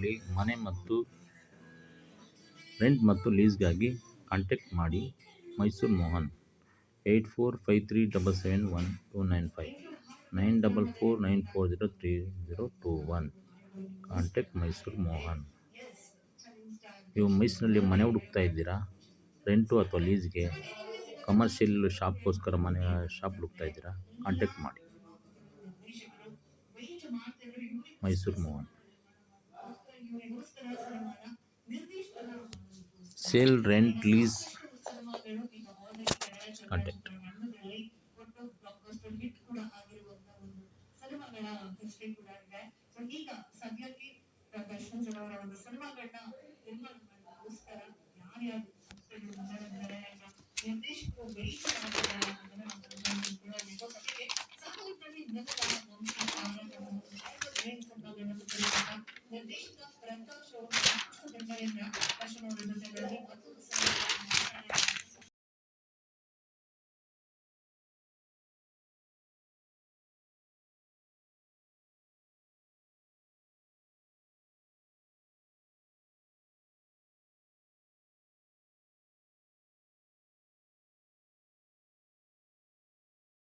ಮೈಸೂರಿನಲ್ಲಿ ಮನೆ ಮತ್ತು ರೆಂಟ್ ಮತ್ತು ಲೀಸ್ಗಾಗಿ ಕಾಂಟ್ಯಾಕ್ಟ್ ಮಾಡಿ. ಮೈಸೂರು ಮೋಹನ್ 8453771295 9449403021. ಕಾಂಟ್ಯಾಕ್ಟ್ ಮೈಸೂರು ಮೋಹನ್. ನೀವು ಮೈಸೂರಿನಲ್ಲಿ ಮನೆ ಹುಡುಕ್ತಾ ಇದ್ದೀರಾ, ರೆಂಟು ಅಥವಾ ಲೀಸ್ಗೆ, ಕಮರ್ಷಿಯಲ್ ಶಾಪ್ಗೋಸ್ಕರ ಶಾಪ್ ಹುಡುಕ್ತಾ ಇದ್ದೀರಾ, ಕಾಂಟ್ಯಾಕ್ಟ್ ಮಾಡಿ Mysuru Mohan. Sale, rent, lease contact.